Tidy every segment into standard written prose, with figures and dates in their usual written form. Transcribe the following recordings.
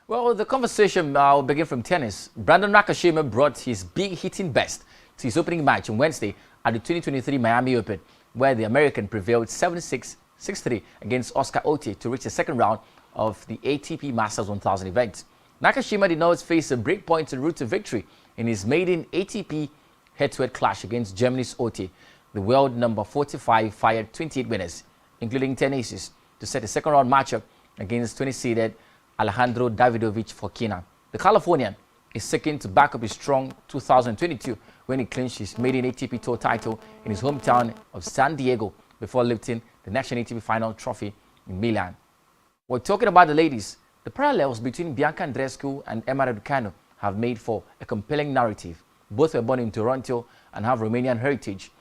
Well, the conversation will begin from tennis. Brandon Nakashima brought his big hitting best to his opening match on Wednesday at the 2023 Miami Open, where the American prevailed 7-6, 6-3 against Oscar Otte to reach the second round of the ATP Masters 1000 event. Nakashima did not face a breakpoint en route to victory in his maiden ATP head-to-head clash against Germany's Otte. The world number 45 fired 28 winners, including 10 aces, to set a second-round matchup against 20-seeded Alejandro Davidovich Fokina. The Californian is seeking to back up his strong 2022 when he clinched his maiden ATP Tour title in his hometown of San Diego before lifting the National ATP Final trophy in Milan. We're talking about the ladies. The parallels between Bianca Andreescu and Emma Raducanu have made for a compelling narrative. Both were born in Toronto and have Romanian heritage,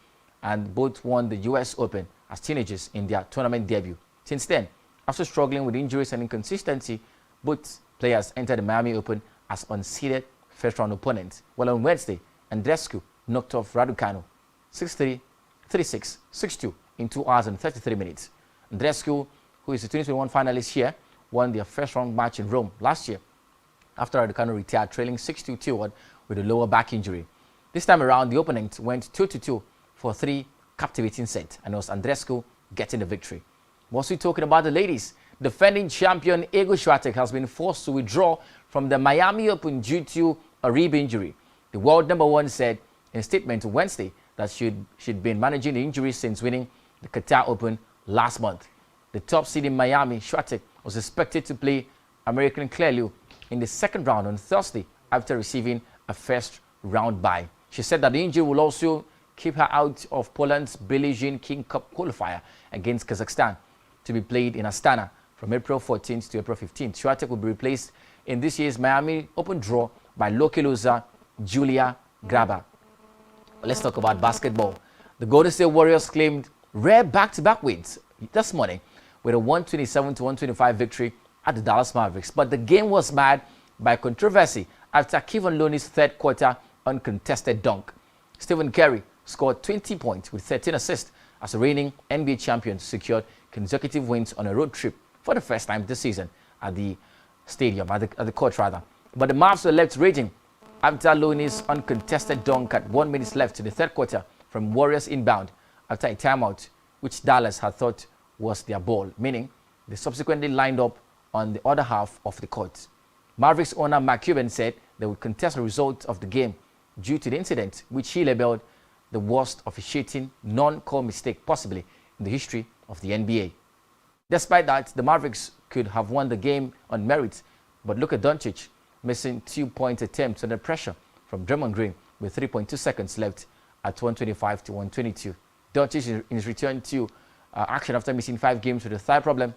and both won the US Open as teenagers in their tournament debut. Since then, after struggling with injuries and inconsistency, both players entered the Miami Open as unseeded first-round opponents. Well, on Wednesday, Andreescu knocked off Raducanu 6-3, 3-6, 6-2 in 2 hours and 33 minutes. Andreescu, who is the 2021 finalist here, won their first-round match in Rome last year after Raducanu retired, trailing 6-2 2-1 with a lower back injury. This time around, the opponent went 2-2 for 3 captivating sets, and it was Andreescu getting the victory. We're also talking about the ladies. Defending champion Swiatek has been forced to withdraw from the Miami Open due to a rib injury. The world number one said in a statement Wednesday that she'd been managing the injury since winning the Qatar Open last month. The top seed in Miami, Swiatek, was expected to play American Claire Liu in the second round on Thursday after receiving a first-round bye. She said that the injury will also keep her out of Poland's Billie Jean King Cup qualifier against Kazakhstan to be played in Astana from April 14th to April 15th. Swiatek will be replaced in this year's Miami Open draw by local loser Julia Graba. Let's talk about basketball. The Golden State Warriors claimed rare back-to-back wins this morning with a 127-125 victory at the Dallas Mavericks. But the game was marred by controversy after Kevon Looney's third-quarter uncontested dunk. Stephen Curry scored 20 points with 13 assists as the reigning NBA champions secured consecutive wins on a road trip for the first time this season at the stadium, at the court rather. But the Mavs were left raging after Looney's uncontested dunk at 1 minute left in the third quarter from Warriors inbound after a timeout, which Dallas had thought was their ball, meaning they subsequently lined up on the other half of the court. Mavericks owner Mark Cuban said they would contest the result of the game due to the incident, which he labeled the worst officiating non-call mistake possibly in the history of the NBA. Despite that, the Mavericks could have won the game on merit, but Luka Doncic missing 2-point attempts under pressure from Draymond Green with 3.2 seconds left at 125-122. Doncic, in his return to action after missing 5 games with a thigh problem,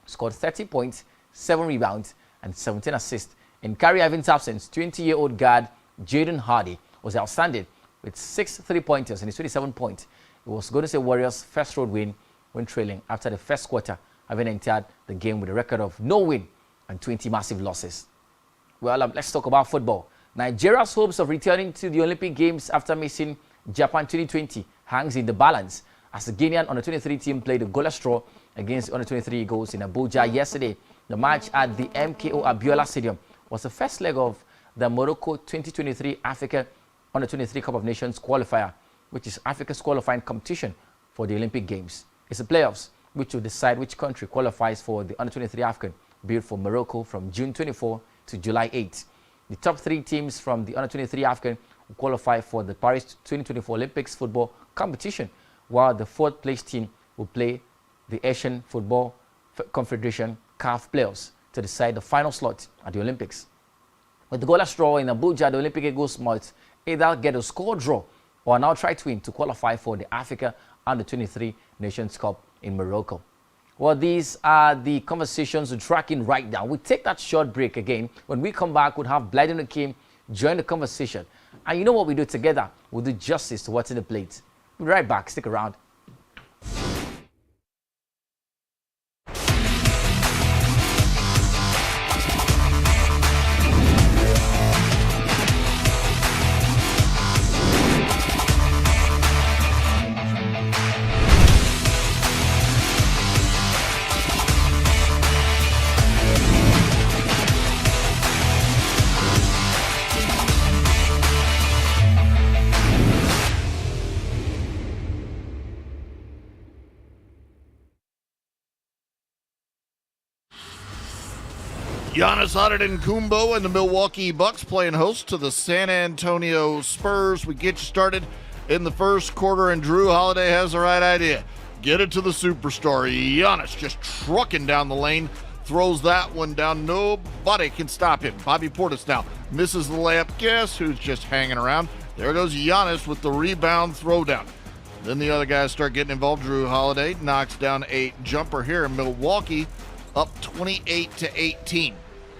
scored 30 points, 7 rebounds, and 17 assists. In Kyrie Irving's absence, 20-year-old guard Jaden Hardy was outstanding with 6 3-pointers and his 27 points. It was Golden State Warriors' first road win when trailing after the first quarter, having entered the game with a record of no win and 20 massive losses. Well, let's talk about football. Nigeria's hopes of returning to the Olympic Games after missing Japan 2020 hangs in the balance as the Guinean under-23 team played a goalless draw against the under-23 Eagles in Abuja yesterday. The match at the MKO Abiola Stadium was the first leg of the Morocco 2023 Africa Under-23 Cup of Nations qualifier, which is Africa's qualifying competition for the Olympic Games. It's the playoffs which will decide which country qualifies for the Under-23 African, built for Morocco from June 24 to July 8. The top 3 teams from the Under-23 African will qualify for the Paris 2024 Olympics football competition, while the 4th place team will play the Asian Football Confederation CAF playoffs to decide the final slot at the Olympics. With the goalless draw in Abuja, the Olympic Eagles must either get a score draw or an outright win to qualify for the Africa Under-23 Nations Cup in Morocco. Well, these are the conversations we're tracking right now. We'll take that short break again. When we come back, we'll have Blyden Akim join the conversation. And you know what we do together? We'll do justice to what's in the plate. We'll be right back. Stick around. Giannis Antetokounmpo and the Milwaukee Bucks playing host to the San Antonio Spurs. We get you started in the first quarter, and Drew Holiday has the right idea. Get it to the superstar. Giannis just trucking down the lane. Throws that one down. Nobody can stop him. Bobby Portis now misses the layup. Guess who's just hanging around? There goes Giannis with the rebound throwdown. Then the other guys start getting involved. Drew Holiday knocks down a jumper here in Milwaukee, up 28-18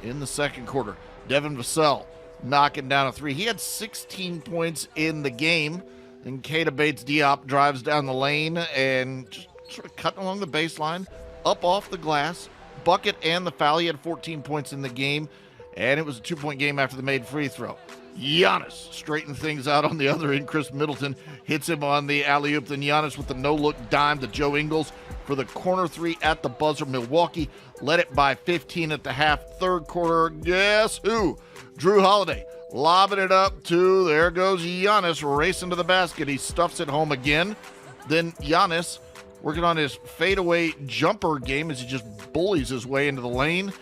in the second quarter. Devin Vassell knocking down a three. He had 16 points in the game. Then Keita Bates-Diop drives down the lane and just sort of cutting along the baseline, up off the glass. Bucket and the foul. He had 14 points in the game, and it was a 2-point game after the made free throw. Giannis straightened things out on the other end. Chris Middleton hits him on the alley-oop. Then Giannis with the no-look dime to Joe Ingles for the corner three at the buzzer. Milwaukee led it by 15 at the half. Third quarter, guess who? Drew Holiday lobbing it up to, there goes Giannis racing to the basket. He stuffs it home again. Then Giannis working on his fadeaway jumper game as he just bullies his way into the lane.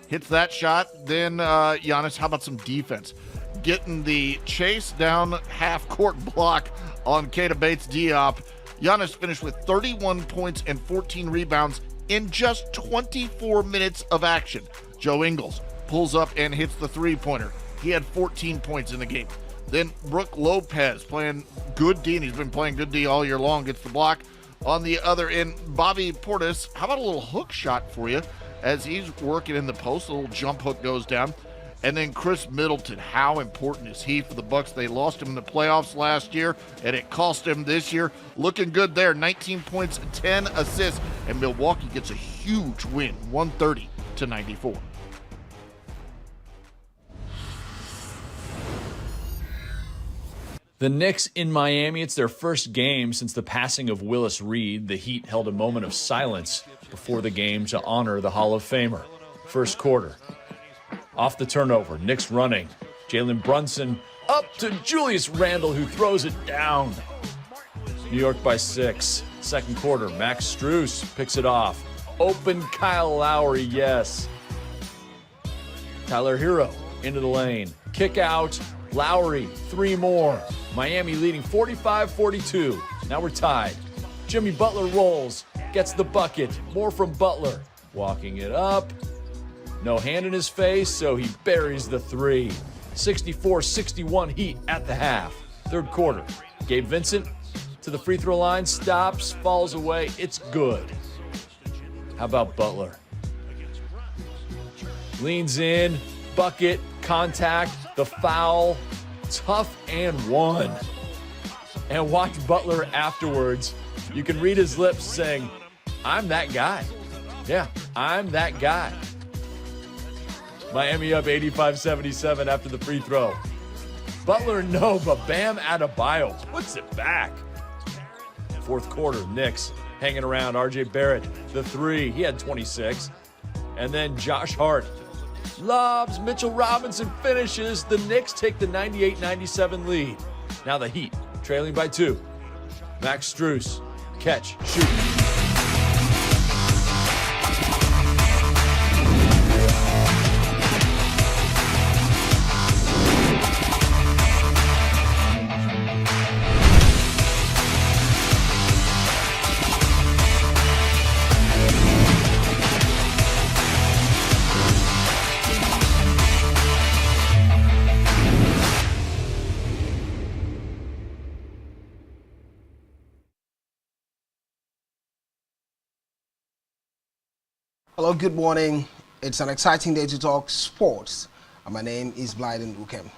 Hits that shot. Then Giannis, how about some defense? Getting the chase down half-court block on Keita Bates-Diop. Giannis finished with 31 points and 14 rebounds in just 24 minutes of action. Joe Ingles pulls up and hits the three-pointer. He had 14 points in the game. Then Brook Lopez playing good D, and he's been playing good D all year long, gets the block. On the other end, Bobby Portis, how about a little hook shot for you as he's working in the post? A little jump hook goes down. And then Chris Middleton, how important is he for the Bucks? They lost him in the playoffs last year, and it cost him this year. Looking good there, 19 points, 10 assists, and Milwaukee gets a huge win, 130-94. The Knicks in Miami, it's their first game since the passing of Willis Reed. The Heat held a moment of silence before the game to honor the Hall of Famer. First quarter. Off the turnover, Knicks running. Jalen Brunson up to Julius Randle, who throws it down. New York by 6. Second quarter, Max Strus picks it off. Open Kyle Lowry, yes. Tyler Hero into the lane. Kick out, Lowry, 3 more. Miami leading 45-42. Now we're tied. Jimmy Butler rolls, gets the bucket. More from Butler. Walking it up. No hand in his face, so he buries the 3. 64-61 Heat at the half. Third quarter. Gabe Vincent to the free throw line, stops, falls away. It's good. How about Butler? Leans in, bucket, contact, the foul. Tough and one. And watch Butler afterwards. You can read his lips saying, "I'm that guy." Yeah, I'm that guy. Miami up 85-77 after the free throw. Butler no, but Bam Adebayo puts it back. Fourth quarter, Knicks hanging around. RJ Barrett, the 3. He had 26. And then Josh Hart lobs, Mitchell Robinson finishes. The Knicks take the 98-97 lead. Now the Heat trailing by 2. Max Strus, catch, shoot. Hello, good morning. It's an exciting day to talk sports. And my name is Blyden Ukem.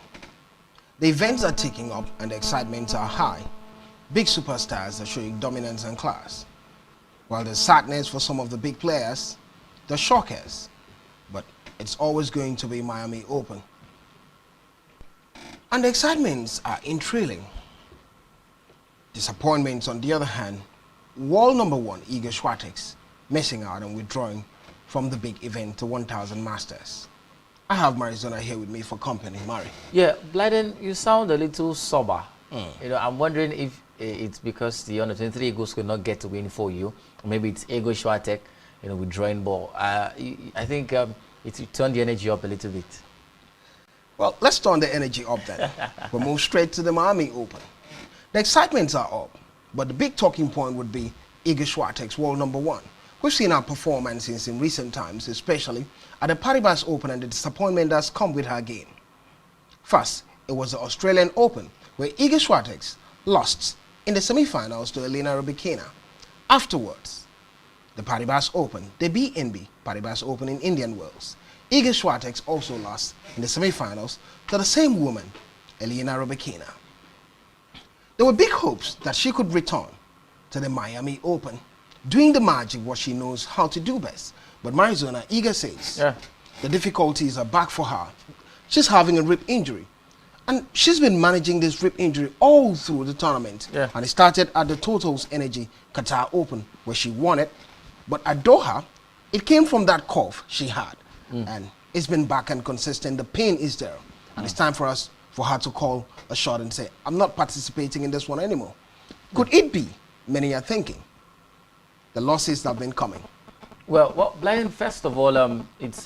The events are ticking up and the excitements are high. Big superstars are showing dominance and class. While there's sadness for some of the big players, the shockers, but it's always going to be Miami Open. And the excitements are thrilling. Disappointments, on the other hand, world number 1, Igor Swiatek, missing out and withdrawing from the big event to 1000 Masters. I have Marizona here with me for company. Mari. Yeah, Blyden, you sound a little sober. You know, I'm wondering if it's because the under 23 Eagles could not get to win for you, or maybe it's Igor Swiatek, you know, withdrawing ball. I think it will turn the energy up a little bit. Well, let's turn the energy up then. We'll move straight to the Miami Open. The excitements are up, but the big talking point would be Iga Swiatek's world number 1. We've seen her performances in recent times, especially at the Paribas Open, and the disappointment that's come with her game. First, it was the Australian Open, where Iga Swiatek lost in the semi-finals to Elena Rybakina. Afterwards, the Paribas Open, the BNB Paribas Open in Indian Wells. Iga Swiatek also lost in the semi-finals to the same woman, Elena Rybakina. There were big hopes that she could return to the Miami Open, doing the magic what she knows how to do best. But Marizona, Iga says the difficulties are back for her. She's having a rib injury, and she's been managing this rib injury all through the tournament. And it started at the Totals Energy Qatar Open, where she won it. But at Doha, it came from that cough she had. And it's been back and consistent. The pain is there. And it's time for her to call a shot and say, I'm not participating in this one anymore. Could it be, many are thinking, the losses that have been coming? Well, Blind, first of all, it's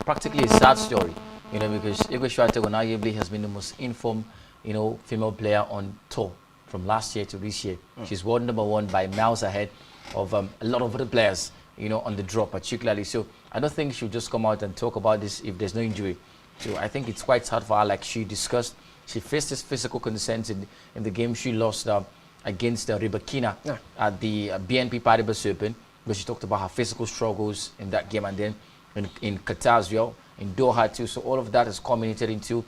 practically a sad story, because Iga Swiatek arguably has been the most informed, female player on tour from last year to this year. She's world number 1 by miles ahead of a lot of other players, on the draw particularly. So I don't think she'll just come out and talk about this if there's no injury. So I think it's quite hard for her, like she discussed. She faced this physical concerns in the game she lost against Rybakina at the BNP Paribas Open, where she talked about her physical struggles in that game, and then in Qatar as well, in Doha too. So all of that has culminated into,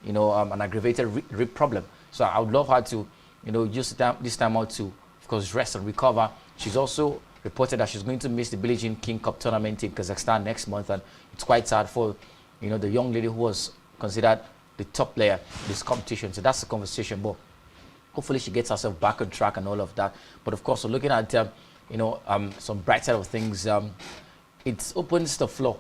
an aggravated rib problem. So I would love her to, use this time out to, of course, rest and recover. She's also reported that she's going to miss the Billie Jean King Cup tournament in Kazakhstan next month, and it's quite sad for, the young lady who was considered the top player in this competition. So that's the conversation, but hopefully she gets herself back on track and all of that. But of course, we're looking at, some bright side of things. It opens the floor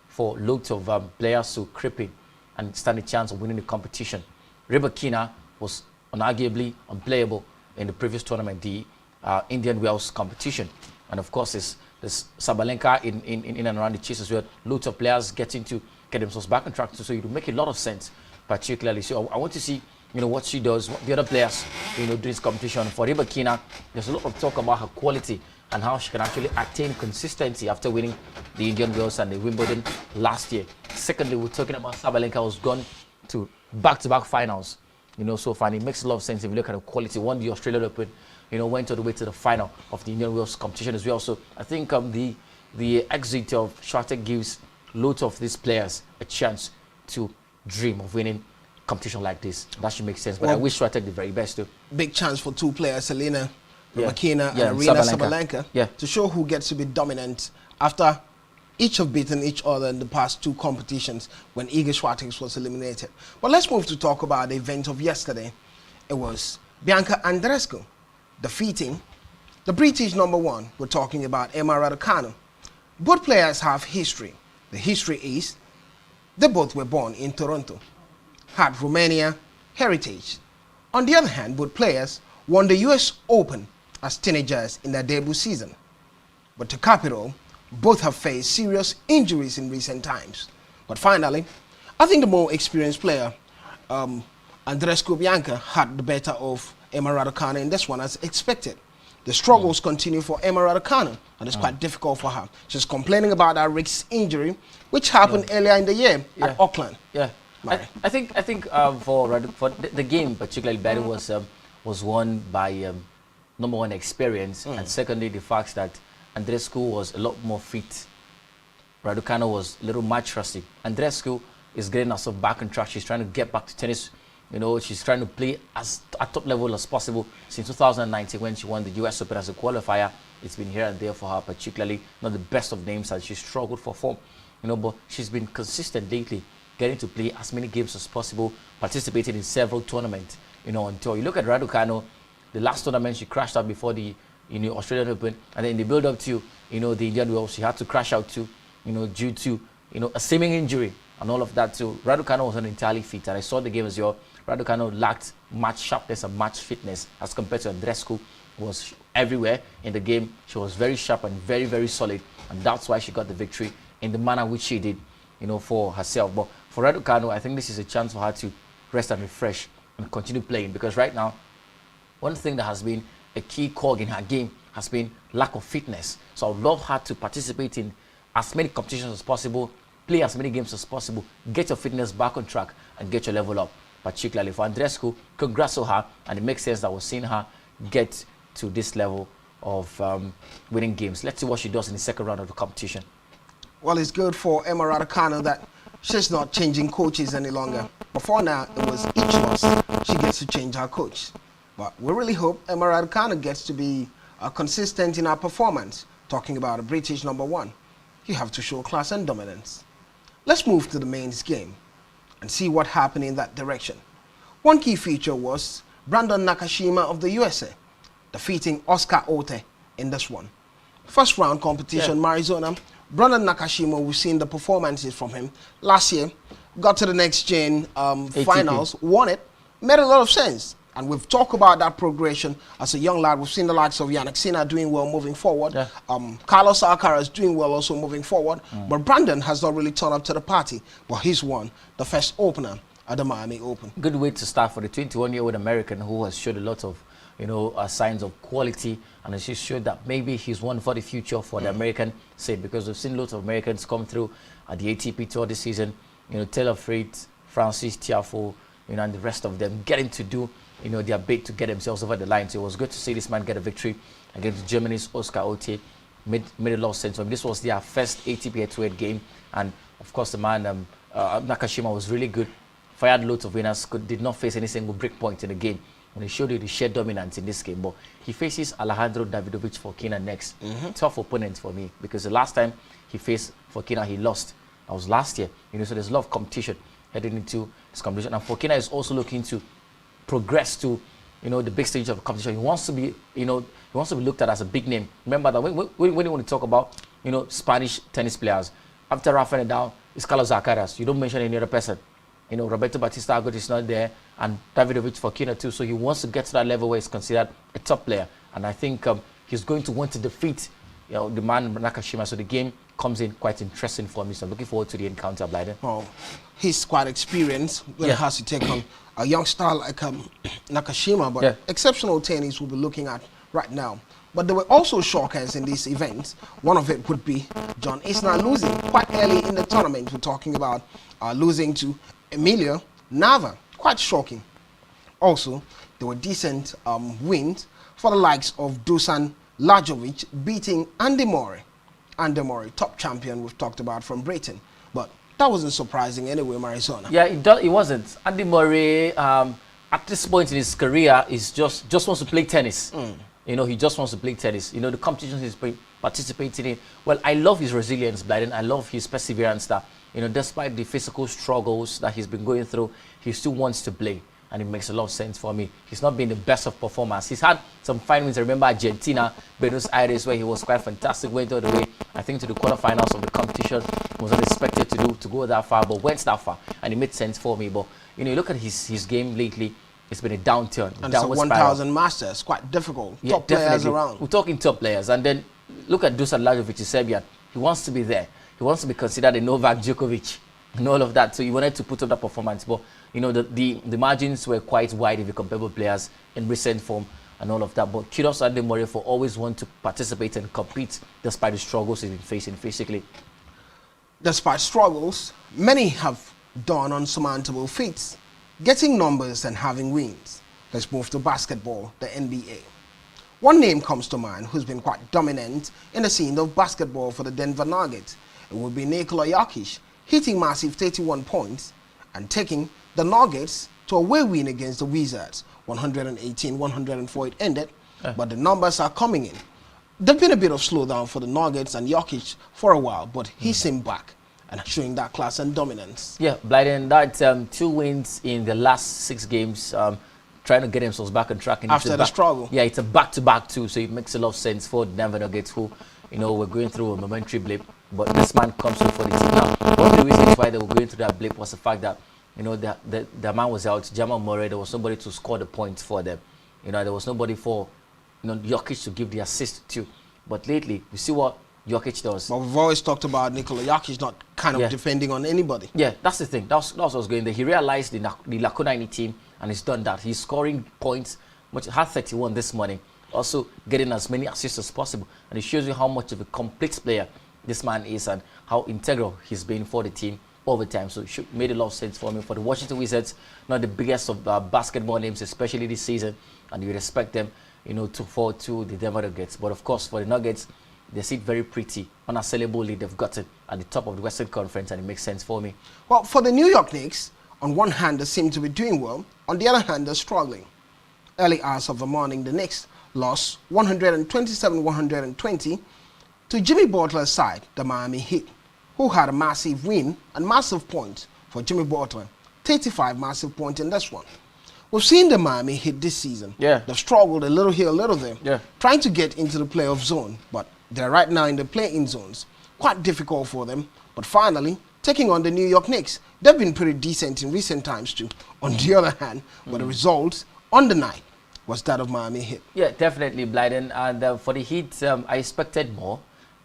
for loads of players to creep in and stand a chance of winning the competition. Rybakina was unarguably unplayable in the previous tournament, the Indian Wells competition. And of course, there's Sabalenka in and around the chase as well. Loads of players getting to get themselves back on track. So it will make a lot of sense, particularly. So I want to see, what she does, what the other players, do this competition. For Rybakina, there's a lot of talk about her quality and how she can actually attain consistency after winning the Indian Wells and the Wimbledon last year. Secondly, we're talking about Sabalenka, who's gone to back-to-back finals, so far. And it makes a lot of sense if you look at the quality. Won the Australian Open, went all the way to the final of the Indian Wells competition as well. So I think the exit of Swiatek gives loads of these players a chance to dream of winning competition like this. That should make sense. But I wish Swiatek the very best too. Big chance for 2 players, Elena Rybakina and Aryna Sabalenka, to show who gets to be dominant after each have beaten each other in the past 2 competitions when Iga Swiatek was eliminated. But let's move to talk about the event of yesterday. It was Bianca Andreescu defeating the British number 1. We're talking about Emma Raducanu. Both players have history. The history is they both were born in Toronto, had Romania heritage. On the other hand, both players won the US Open as teenagers in their debut season. But to cap it all, both have faced serious injuries in recent times. But finally, I think the more experienced player, Andreescu Bianca, had the better of Emma Raducanu in this one as expected. The struggles continue for Emma Raducanu, and it's quite difficult for her. She's complaining about her wrist injury, which happened earlier in the year at Auckland. I think for the game, particularly better, was won by number 1 experience, and secondly the fact that Andreescu was a lot more fit. Raducanu was a little match rusty. Andreescu is getting herself back on track. She's trying to get back to tennis. She's trying to play at top level as possible. Since 2019, when she won the US Open as a qualifier, it's been here and there for her, particularly not the best of names, as she struggled for form. But she's been consistent lately, getting to play as many games as possible, participating in several tournaments, on tour. You look at Raducanu, the last tournament she crashed out before the Australian Open, and then in the build-up to the Indian Wells, she had to crash out too, due to a seeming injury and all of that. So Raducanu wasn't entirely fit, and I saw the game as well. Raducanu lacked match sharpness and match fitness as compared to Andreescu, who was everywhere in the game. She was very sharp and very, very solid, and that's why she got the victory in the manner which she did. for herself. But for Raducanu, I think this is a chance for her to rest and refresh and continue playing, because right now, one thing that has been a key cog in her game has been lack of fitness. So I would love her to participate in as many competitions as possible, play as many games as possible, get your fitness back on track, and get your level up. Particularly for Andrescu, congrats to her, and it makes sense that we're seeing her get to this level of winning games. Let's see what she does in the second round of the competition. Well, it's good for Emma Raducanu that she's not changing coaches any longer. Before now, it was each loss she gets to change her coach. But we really hope Emma Raducanu gets to be consistent in her performance. Talking about a British #1, you have to show class and dominance. Let's move to the men's game and see what happened in that direction. One key feature was Brandon Nakashima of the USA defeating Oscar Ote in this one. First round competition, Arizona. Brandon Nakashima, we've seen the performances from him last year, got to the next gen finals, won it, made a lot of sense. And we've talked about that progression as a young lad. We've seen the likes of Yannick Sinner doing well moving forward. Yeah. Carlos Alcaraz is doing well also moving forward. But Brandon has not really turned up to the party. But he's won the first opener at the Miami Open. Good way to start for the 21-year-old American who has showed a lot of signs of quality, and she showed that maybe he's one for the future for the American side, because we've seen lots of Americans come through at the ATP Tour this season. Taylor Fritz, Francis Tiafoe, and the rest of them getting to do their bid to get themselves over the line. So it was good to see this man get a victory against Germany's Oscar Ote. Made a lot of sense. This was their first ATP head-to-head game, and of course the man Nakashima was really good. Fired loads of winners. Did not face any single break point in the game. And he showed you the sheer dominance in this game. But he faces Alejandro Davidovich Fokina next. Tough opponent for me, because the last time he faced Fokina, he lost. That was last year. So there's a lot of competition heading into this competition. And Fokina is also looking to progress to, the big stage of the competition. He wants to be, he wants to be looked at as a big name. Remember that when you want to talk about, Spanish tennis players, after Rafa Nadal, it's Carlos Alcaraz. You don't mention any other person. Roberto Batista Agut is not there, and Davidovich Fokina too. So he wants to get to that level where he's considered a top player. And I think he's going to want to defeat, the man Nakashima. So the game comes in quite interesting for me. So I'm looking forward to the encounter, Blyden. Oh, he's quite experienced when it has to take on a young star like Nakashima, but exceptional tennis we'll be looking at right now. But there were also shockers in this event. One of it would be John Isner losing quite early in the tournament. We're talking about losing to Emilio Nava. Quite shocking. Also, there were decent wins for the likes of Dusan Lajovic beating Andy Murray. Andy Murray, top champion we've talked about from Britain. But that wasn't surprising anyway, Arizona. Yeah, it wasn't. Andy Murray, at this point in his career, is just wants to play tennis. He just wants to play tennis. The competitions he's been participating in. Well, I love his resilience, Blyden. I love his perseverance that, despite the physical struggles that he's been going through, he still wants to play. And it makes a lot of sense for me. He's not been the best of performers. He's had some fine wins. I remember Argentina, Buenos Aires, where he was quite fantastic, went all the way, I think, to the quarterfinals of the competition. He was not expected to go that far, but went that far. And it made sense for me. But, you look at his game lately, it's been a downturn. And it's a 1,000 Masters, quite difficult. Yeah, top players around. We're talking top players. And then look at Dusan Lajovic, Serbian. He wants to be there. He wants to be considered a Novak Djokovic and all of that. So he wanted to put up that performance. But, the margins were quite wide if you compare with players in recent form and all of that. But kudos to Andy Murray for always wanting to participate and compete despite the struggles he's been facing physically. Despite struggles, many have done unsurmountable feats, getting numbers and having wins. Let's move to basketball, the NBA. One name comes to mind who's been quite dominant in the scene of basketball for the Denver Nuggets. It would be Nikola Jokic, hitting massive 31 points and taking the Nuggets to a away win against the Wizards. 118-104 it ended, but the numbers are coming in. There's been a bit of slowdown for the Nuggets and Jokic for a while, but he seemed back and showing that class and dominance. Yeah, Blyden, that 2 wins in the last 6 games, trying to get themselves back on track. And after the struggle. Yeah, it's a back-to-back too, so it makes a lot of sense for the Denver Nuggets who, were going through a momentary blip, but this man comes through for the team. Now, one of the reasons why they were going through that blip was the fact that, the man was out, Jamal Murray, there was nobody to score the points for them. There was nobody for, Jokic to give the assist to. But lately, we see what Jokic does. But we've always talked about Nikola Jokic not kind of defending on anybody. Yeah, that's the thing. That's what I was going there. He realized the Lacuna in the team, and he's done that. He's scoring points, had 31 this morning, also getting as many assists as possible. And it shows you how much of a complete player this man is and how integral he's been for the team over time. So it made a lot of sense for me. For the Washington Wizards, not the biggest of basketball names, especially this season, and you respect them, to fall to the Denver Nuggets. But of course, for the Nuggets, they sit very pretty, unassailable lead they've gotten at the top of the Western Conference, and it makes sense for me. Well, for the New York Knicks, on one hand, they seem to be doing well. On the other hand, they're struggling. Early hours of the morning, the Knicks lost 127-120 to Jimmy Butler's side, the Miami Heat, who had a massive win and massive point for Jimmy Butler. 35 massive points in this one. We've seen the Miami Heat this season. Yeah. They've struggled a little here, a little there. Yeah. Trying to get into the playoff zone, but they're right now in the play-in zones. Quite difficult for them, but finally, taking on the New York Knicks. They've been pretty decent in recent times too, on the other hand, but the result on the night was that of Miami Heat. Yeah, definitely, Blyden. And for the Heat, I expected more,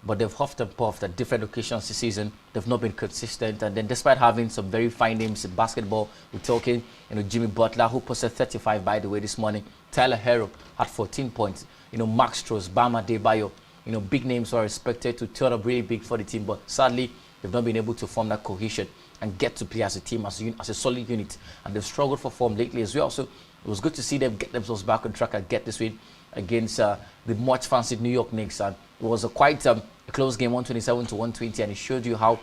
but they've huffed and puffed at different occasions this season. They've not been consistent, and then despite having some very fine names in basketball, we're talking, Jimmy Butler, who posted 35, by the way, this morning. Tyler Hero had 14 points. Max Strus, Bama Debayo, big names are expected to turn up really big for the team, but sadly, they've not been able to form that cohesion and get to play as a team, as a solid unit. And they've struggled for form lately as well. So it was good to see them get themselves back on track and get this win against the much fancied New York Knicks. And it was quite a close game, 127-120, and it showed you how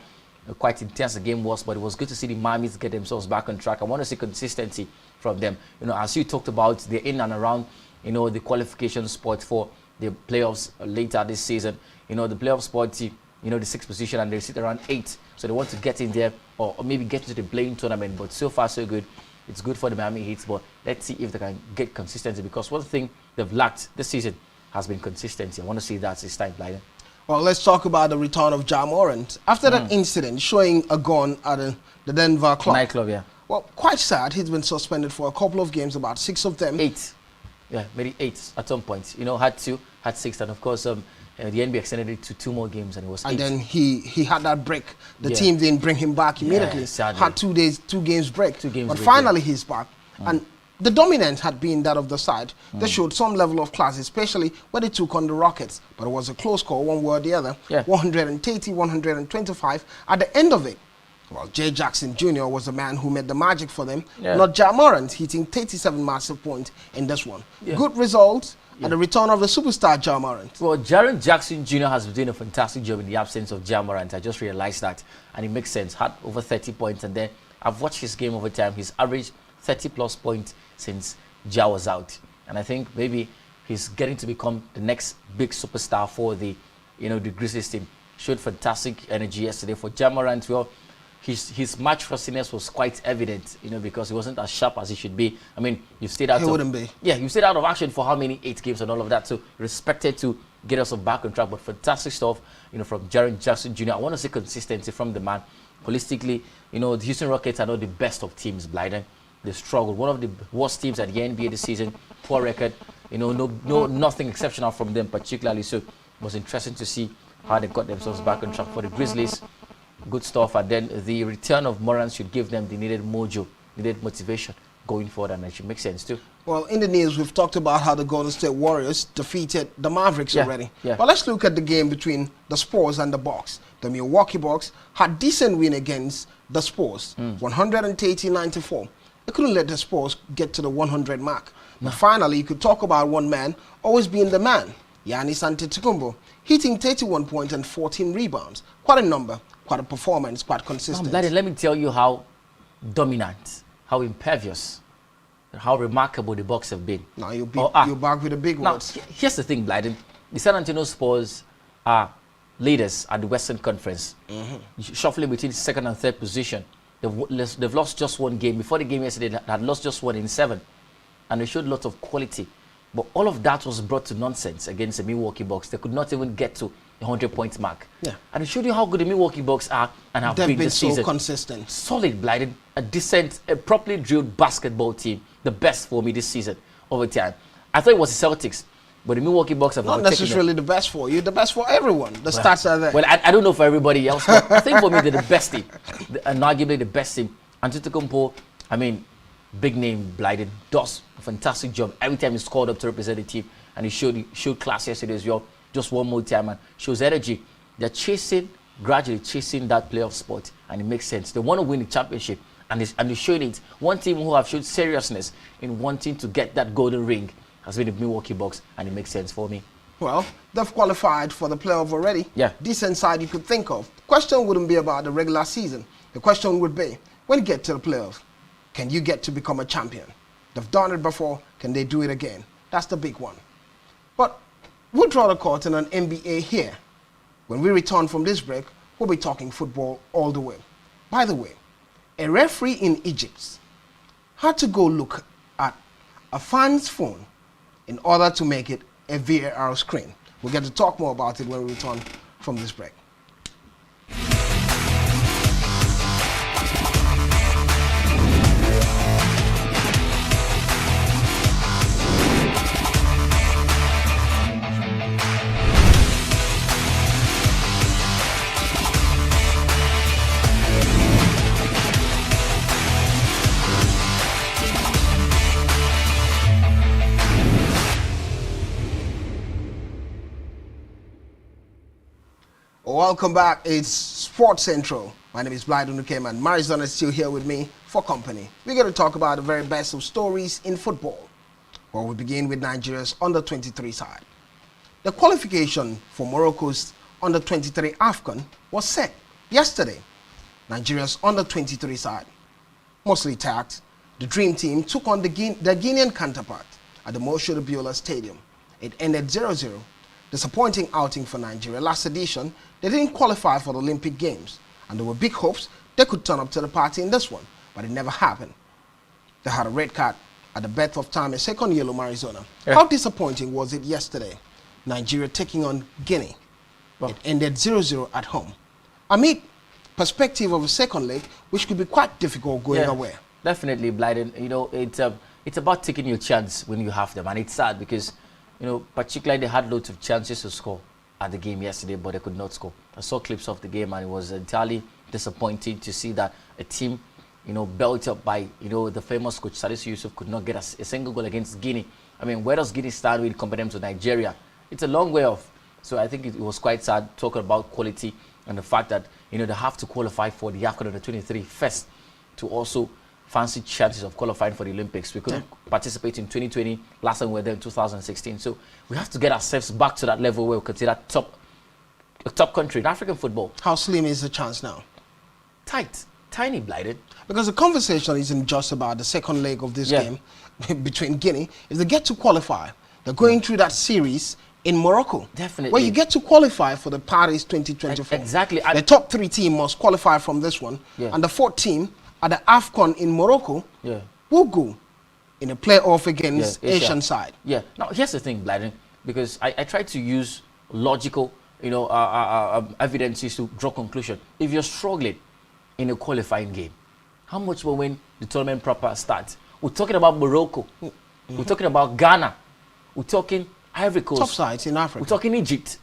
quite intense the game was. But it was good to see the Miamis get themselves back on track. I want to see consistency from them. As you talked about, they're in and around, the qualification spot for the playoffs later this season. The playoff spot, the 6th position, and they sit around 8. So they want to get in there or maybe get into the playing tournament. But so far, so good. It's good for the Miami Heat, but let's see if they can get consistency, because one thing they've lacked this season has been consistency. I want to see that this time, Blyden. Well, let's talk about the return of Ja Morant. After that incident showing a gun at the Denver club. Nightclub, yeah. Well, quite sad. He's been suspended for a couple of games, about 6 of them. 8. Yeah, maybe 8 at some point. Had 2, had 6, and of course, the NBA extended it to 2 more games, and it was 8. And then he had that break. The team didn't bring him back immediately. Yeah, had 2 games break. 2 games but break, finally he's back. And the dominance had been that of the side. They showed some level of class, especially when they took on the Rockets. But it was a close call, one way or the other. Yeah. 130, 125. At the end of it, well, Jay Jackson Jr. was the man who made the magic for them. Yeah. Not Ja Morant, hitting 37 massive points in this one. Yeah. Good result. And the return of the superstar Ja Morant. Well, Jaren Jackson Jr. has been doing a fantastic job in the absence of Ja Morant. I just realized that, and it makes sense. Had over 30 points, and then I've watched his game over time. He's averaged 30+ points since Ja was out, and I think maybe he's getting to become the next big superstar for the Grizzlies team. Showed fantastic energy yesterday. For Ja Morant, well, his match rustiness was quite evident, because he wasn't as sharp as he should be. I mean, you've stayed out. He wouldn't be. Yeah, you stayed out of action for how many? 8 games and all of that. So respected to get us back on track. But fantastic stuff, from Jaren Jackson Jr. I want to see consistency from the man. Holistically, the Houston Rockets are not the best of teams, Blyden. They struggled. One of the worst teams at the NBA this season. Poor record. Nothing exceptional from them particularly. So it was interesting to see how they got themselves back on track. For the Grizzlies, good stuff. And then the return of Morant should give them the needed mojo, needed motivation going forward, and it should make sense too. Well, in the news, we've talked about how the Golden State Warriors defeated the Mavericks already. Yeah. But let's look at the game between the Spurs and the Bucks. The Milwaukee Bucks had decent win against the Spurs, 130-94. They couldn't let the Spurs get to the 100 mark. But finally, you could talk about one man always being the man, Giannis Antetokounmpo, hitting 31 points and 14 rebounds. Quite a number, quite a performance, quite consistent. Let me tell you how dominant, how impervious, how remarkable the Bucks have been. Now you're back with the big words. Now, here's the thing, Blyden. The San Antonio Spurs are leaders at the Western Conference, shuffling between 2nd and 3rd position. They've lost just 1 game. Before the game yesterday, they had lost just 1 in 7. And they showed lots of quality. But all of that was brought to nonsense against the Milwaukee Bucks. They could not even get to the 100-point mark. Yeah. And it showed you how good the Milwaukee Bucks are and have been this season. They've been so consistent. Solid, Blyden. A decent, a properly drilled basketball team. The best for me this season over time. I thought it was the Celtics. But the Milwaukee Bucks have Not overtaken necessarily them. the best for you, the best for everyone. The stats are there. Well, I don't know for everybody else, but I think for me, they're the best team. And arguably the best team. Antetokounmpo, I mean, big name, Blyden, does a fantastic job. Every time he scored up to represent the team, and he showed class yesterday as well. Just one more time, and shows energy. They're gradually chasing that playoff spot, and it makes sense. They want to win the championship, and they're showing it. One team who have showed seriousness in wanting to get that golden ring has been the Milwaukee Bucks, and it makes sense for me. Well, they've qualified for the playoff already. Yeah. Decent side you could think of. The question wouldn't be about the regular season. The question would be, when you get to the playoff, can you get to become a champion? They've done it before. Can they do it again? That's the big one. But we'll draw the curtain on NBA here. When we return from this break, we'll be talking football all the way. By the way, a referee in Egypt had to go look at a fan's phone in order to make it a VAR screen. We'll get to talk more about it when we return from this break. Welcome back. It's Sports Central. My name is Blyden Ukem, and Marizon is still here with me for company. We're going to talk about the very best of stories in football. Well, we begin with Nigeria's under-23 side. The qualification for Morocco's under-23 AFCON was set yesterday. Nigeria's under-23 side, mostly tagged, the Dream Team took on their Guinean counterpart at the Moshood Abiola Stadium. It ended 0-0. Disappointing outing for Nigeria. Last edition, they didn't qualify for the Olympic Games, and there were big hopes they could turn up to the party in this one, but it never happened. They had a red card at the birth of time, a second yellow, Arizona. Yeah. How disappointing was it yesterday? Nigeria taking on Guinea. Well, it ended 0-0 at home. Amid perspective of a second leg, which could be quite difficult going away. Definitely, Blyden. You know, it's about taking your chance when you have them, and it's sad because, you know, particularly they had loads of chances to score at the game yesterday, but they could not score. I saw clips of the game, and it was entirely disappointing to see that a team, you know, built up by, you know, the famous coach Salisu Yusuf could not get a single goal against Guinea. I mean, where does Guinea stand when compared to Nigeria? It's a long way off. So I think it was quite sad talking about quality and the fact that, you know, they have to qualify for the AFCON under 23 first to also fancy chances of qualifying for the Olympics. We couldn't participate in 2020. Last time we were there in 2016. So we have to get ourselves back to that level where we consider a top country in African football. How slim is the chance now? Tight. Tiny, Blyden. Because the conversation isn't just about the second leg of this game between Guinea. If they get to qualify, they're going through that series in Morocco. Definitely. Where you get to qualify for the Paris 2024. Exactly. The top 3 team must qualify from this one. And the 4th team at the AFCON in Morocco will go in a playoff against Asian side. Yeah. Now, here's the thing, Blyden, because I try to use logical, you know, evidences to draw conclusion. If you're struggling in a qualifying game, how much more when the tournament proper starts? We're talking about Morocco. We're talking about Ghana. We're talking Ivory Coast. Top sides in Africa. We're talking Egypt.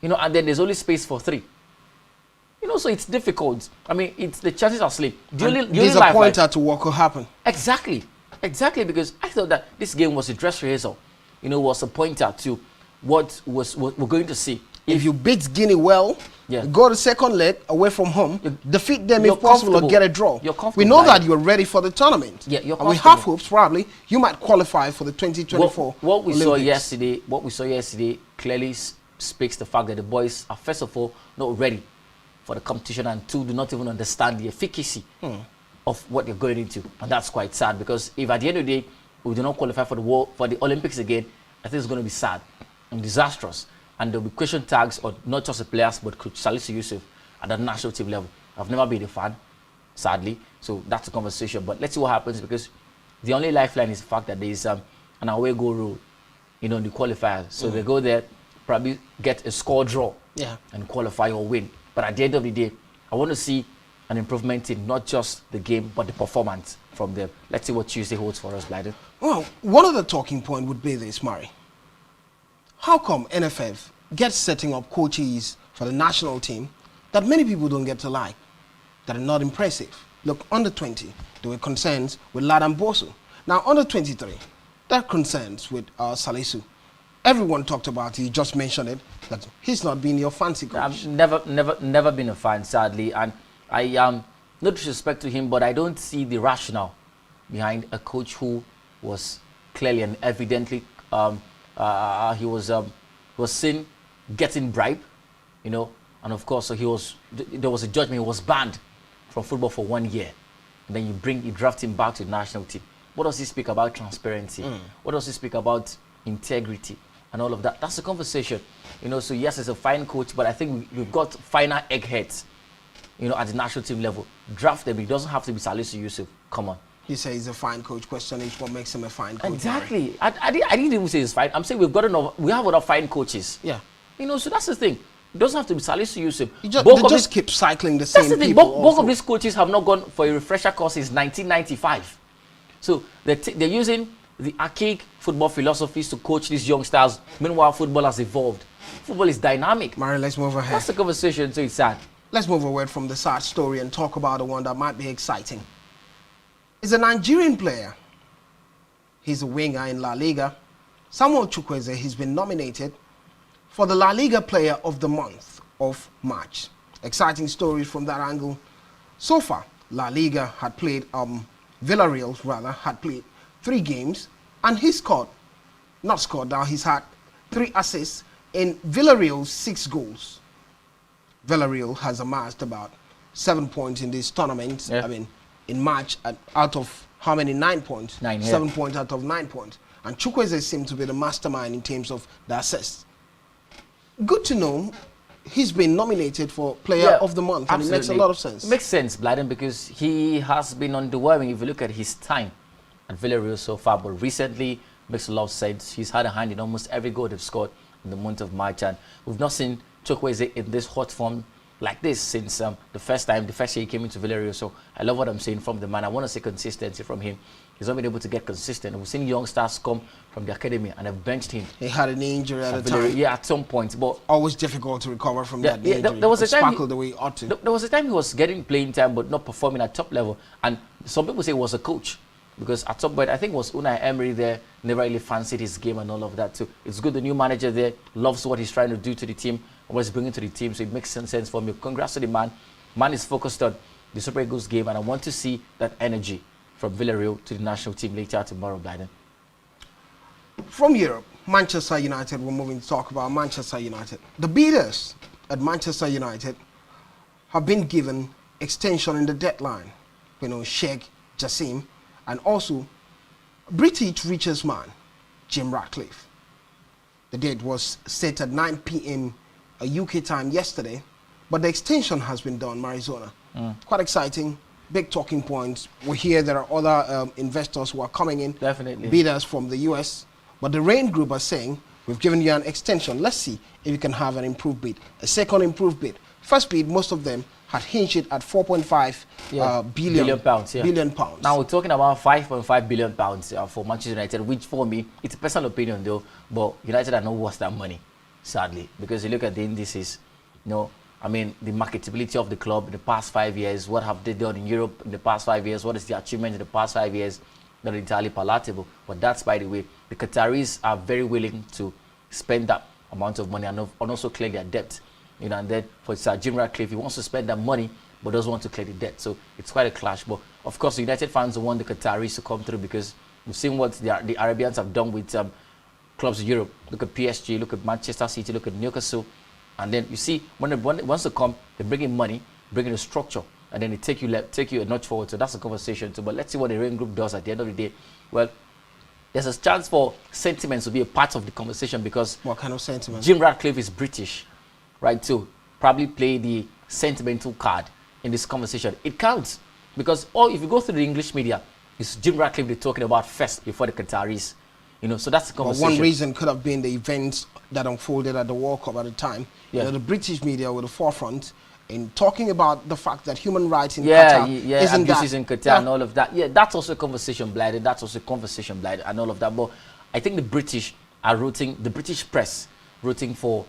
You know, and then there's only space for 3. You know, so it's difficult. I mean, the chances are slim. Disappointed to what could happen. Exactly. Exactly, because I thought that this game was a dress rehearsal. You know, was a pointer to what we're going to see. If you beat Guinea well, you go to second leg away from home, defeat them if possible or get a draw. We know that you're ready for the tournament. Yeah, you're and we have hopes probably you might qualify for the 2024 what we saw yesterday clearly speaks the fact that the boys are first of all not ready for the competition, and 2, do not even understand the efficacy of what they're going into. And that's quite sad, because if at the end of the day we do not qualify for the Olympics again, I think it's going to be sad and disastrous. And there'll be question tags on not just the players, but Coach Salisu Yusuf at the national team level. I've never been a fan, sadly. So that's a conversation. But let's see what happens, because the only lifeline is the fact that there is an away goal rule, you know, in the qualifiers. So they go there, probably get a score draw and qualify or win. But at the end of the day, I want to see an improvement in not just the game, but the performance from them. Let's see what Tuesday holds for us, Blyden. Well, one of the talking points would be this, Murray. how come NFF gets setting up coaches for the national team that many people don't get to like, that are not impressive? Look, under 20, there were concerns with Ladan Bosu. Now, under 23, there are concerns with Salisu. Everyone talked about it, you just mentioned it, that he's not been your fancy coach. I've never been a fan, sadly, and I no disrespect to him, but I don't see the rationale behind a coach who was clearly and evidently he was seen getting bribe, you know, and of course there was a judgment. He was banned from football for 1 year, and then you draft him back to the national team. What does he speak about? Transparency. What does he speak about? Integrity and all of that. That's a conversation, you know. So yes, it's a fine coach, but I think we've got finer eggheads, you know, at the national team level. Draft them. It doesn't have to be Salisu Yusuf. Come on. He says he's a fine coach. Question is, what makes him a fine coach? Exactly. I didn't even say he's fine. I'm saying we have other fine coaches. Yeah. You know, so that's the thing. It doesn't have to be Salisu Yusuf. They just keep cycling the same people. Both of these coaches have not gone for a refresher course since 1995. So they're using the archaic football philosophies to coach these youngsters. Meanwhile, football has evolved. Football is dynamic. Mari, let's move ahead. That's the conversation, so it's sad. Let's move away from the sad story and talk about the one that might be exciting. He's a Nigerian player. He's a winger in La Liga. Samuel Chukwueze, he's been nominated for the La Liga Player of the Month of March. Exciting stories from that angle. So far, La Liga had played, Villarreal rather, had played 3 games, and he's he's had 3 assists in Villarreal's 6 goals. Villarreal has amassed about 7 points in this tournament. Yeah. I mean, in March, out of how many? 9 points. 9, yeah. 7 points out of 9 points. And Chukwueze seemed to be the mastermind in terms of the assists. Good to know he's been nominated for Player of the Month, and it makes a lot of sense. It makes sense, Blyden, because he has been underwhelming if you look at his time at Villarreal so far, but recently makes a lot of sense. He's had a hand in almost every goal they've scored in the month of March, and we've not seen Chukwueze in this hot form like this since the first year he came into Villarreal. So I love what I'm saying from the man. I want to see consistency from him. He's not been able to get consistent. We've seen young stars come from the academy and have benched him. He had an injury at a time. Yeah, at some point, but always difficult to recover from that injury. There was a time the way he ought to. There was a time he was getting playing time but not performing at top level, and some people say it was a coach, because at some point I think it was Unai Emery there never really fancied his game and all of that. So it's good the new manager there loves what he's trying to do to the team, what he's bringing to the team. So it makes some sense for me. Congrats to the man. Man is focused on the Super Eagles game, and I want to see that energy from Villarreal to the national team later tomorrow, Biden. From Europe, Manchester United, we're moving to talk about Manchester United. The bidders at Manchester United have been given extension in the deadline. You know, Sheikh Jassim, and also British richest man, Jim Ratcliffe. The date was set at 9 p.m. UK time yesterday, but the extension has been done, Marizona. Quite exciting. Big talking points. We hear there are other investors who are coming in. Definitely. Bidders from the US. But the Rain Group are saying, we've given you an extension. Let's see if you can have an improved bid. A second improved bid. First bid, most of them had hinged it at 4.5 billion pounds. Yeah. Billion pounds. Now we're talking about 5.5 billion pounds for Manchester United, which for me, it's a personal opinion though, but United are not worth that money, sadly. Because you look at the indices, you know, I mean, the marketability of the club in the past 5 years, what have they done in Europe in the past 5 years, what is the achievement in the past 5 years, not entirely palatable. But that's, by the way, the Qataris are very willing to spend that amount of money and also clear their debt. You know, and then for Sir Jim Ratcliffe, he wants to spend that money, but doesn't want to clear the debt. So it's quite a clash. But of course, the United fans want the Qataris to come through, because we've seen what the Arabians have done with clubs in Europe. Look at PSG, look at Manchester City, look at Newcastle. And then you see, when they once they come, they bring in money, bring in a structure, and then they take you a notch forward. So that's a conversation too. But let's see what the Rain Group does at the end of the day. Well, there's a chance for sentiments to be a part of the conversation, because what kind of sentiment? Jim Ratcliffe is British, right? So probably play the sentimental card in this conversation. It counts, because if you go through the English media, it's Jim Ratcliffe they're talking about first before the Qataris. You know, so that's the conversation. Well, one reason could have been the events that unfolded at the World Cup at the time. Yeah. You know, the British media were the forefront in talking about the fact that human rights in Qatar isn't abuses in Qatar and all of that. Yeah, that's also a conversation, Blyden. That's also a conversation, Blyden, and all of that. But I think the British are rooting, the British press rooting for,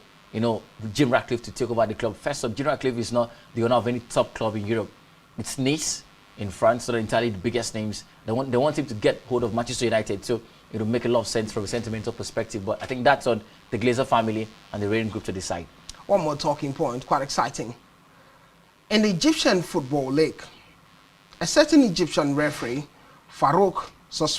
Jim Ratcliffe to take over the club. First off, Jim Ratcliffe is not the owner of any top club in Europe. It's Nice in France, so they're entirely the biggest names. They want him to get hold of Manchester United, so it'll make a lot of sense from a sentimental perspective. But I think that's on the Glazer family and the Rain Group to decide. One more talking point, quite exciting. In the Egyptian Football League, a certain Egyptian referee, Farouk,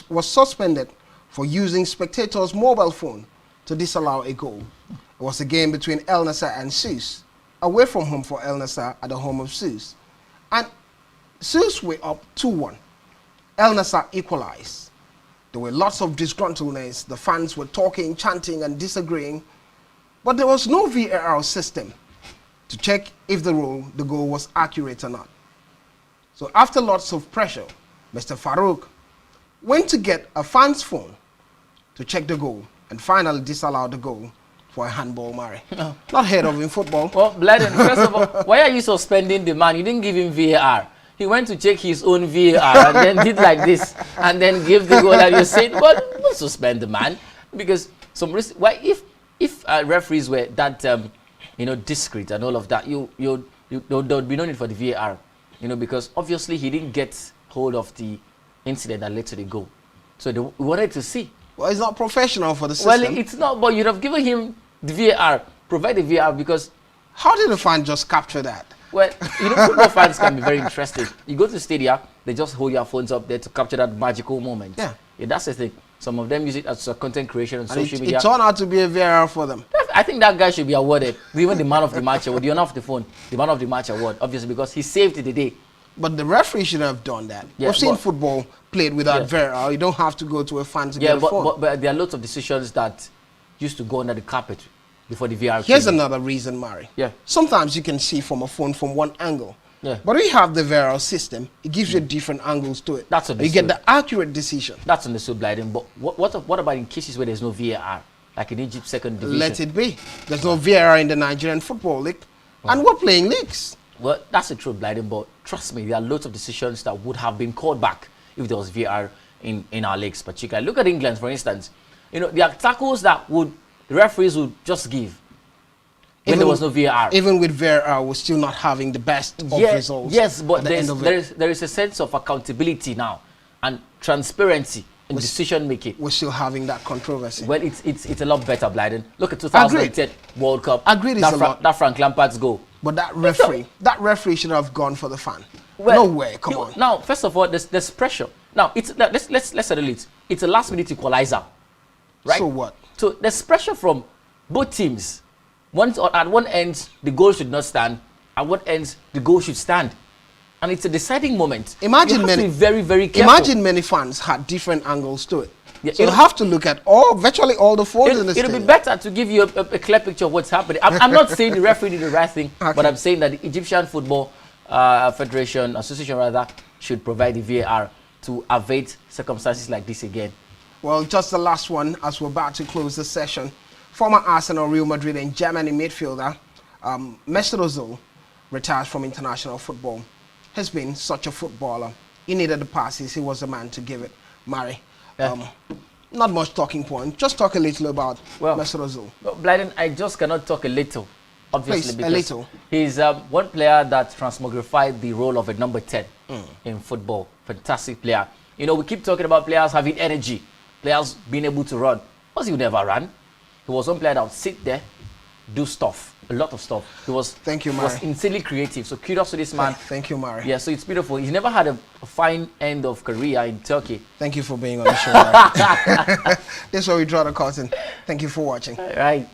was suspended for using spectators' mobile phone to disallow a goal. It was a game between El Nasser and Sousse, away from home for El Nasser at the home of Sousse. And Sousse were up 2-1. El Nasser equalized. There were lots of disgruntledness. The fans were talking, chanting, and disagreeing. But there was no VAR system to check if the goal was accurate or not. So after lots of pressure, Mr. Farouk went to get a fan's phone to check the goal and finally disallowed the goal for a handball, Murray. No. Not heard of in football. Well, Blyden, first of all, why are you suspending the man? You didn't give him VAR. He went to check his own VAR and then did like this and then gave the goal and you said, well, don't suspend the man. Because if referees were that discreet and all of that, there would be no need for the VAR. Because obviously he didn't get hold of the incident that led to the goal. So they wanted to see. Well, it's not professional for the system. Well, it's not, but you'd have given him the VAR, provide the VAR, because... How did the fan just capture that? Well, football fans can be very interested. You go to the stadium, they just hold your phones up there to capture that magical moment. Yeah, that's the thing. Some of them use it as content creation on social media. It turned out to be a VAR for them. I think that guy should be awarded, even the man of the match award, the owner of the phone, the man of the match award, obviously, because he saved the day. But the referee should have done that. Yeah, We've seen football played without VAR. You don't have to go to a fan to get a phone. But there are lots of decisions that used to go under the carpet before the VAR Here's came. another reason, Murray. Yeah. Sometimes you can see from a phone from one angle. Yeah. But if you have the VAR system, it gives you different angles to it. That's understood. You get the accurate decision. That's understood, Blyden. But what about in cases where there's no VAR? Like in Egypt's second division? Let it be. There's no VAR in the Nigerian Football League. And we're playing leagues. Well, that's the truth, Blyden, but trust me, there are lots of decisions that would have been called back if there was VAR in our leagues, particularly. Look at England, for instance. There are tackles that the referees would just give when there was no VAR. Even with VAR, we're still not having the best of results. Yes, but there is a sense of accountability now and transparency in decision making. We're still having that controversy. Well, it's a lot better, Blyden. Look at 2010 World Cup. Agreed, it's a lot. That Frank Lampard's goal. But that referee should have gone for the fan. Well, no way, come on. Now, first of all, there's pressure. Now, let's settle it. It's a last-minute equalizer, right? So what? So there's pressure from both teams. At one end, the goal should not stand. At one end, the goal should stand. And it's a deciding moment. Imagine to be very, very careful. Imagine many fans had different angles to it. Yeah, so you have to look at virtually all the phones in the stadium. It'll be better to give you a clear picture of what's happening. I'm not saying the referee did the right thing, but I'm saying that the Egyptian Football Association rather, should provide the VAR to avoid circumstances like this again. Well, just the last one as we're about to close the session. Former Arsenal, Real Madrid and Germany midfielder Mesut Ozil retires from international football. Has been such a footballer. He needed the passes. He was the man to give it. Murray. Not much talking point. Just talk a little about Mesut Ozil. Well, Blyden, I just cannot talk a little, obviously, Please, because he's one player that transmogrified the role of a number 10 in football. Fantastic player. We keep talking about players having energy, players being able to run. Ozil never ran. He was one player that would sit there, do stuff, a lot of stuff. He was, Thank you, Murray. Was insanely creative. So kudos to this man. Thank you, Murray. Yeah, so it's beautiful. He's never had a fine end of career in Turkey. Thank you for being on the show. This is where we draw the curtain. Thank you for watching. All right.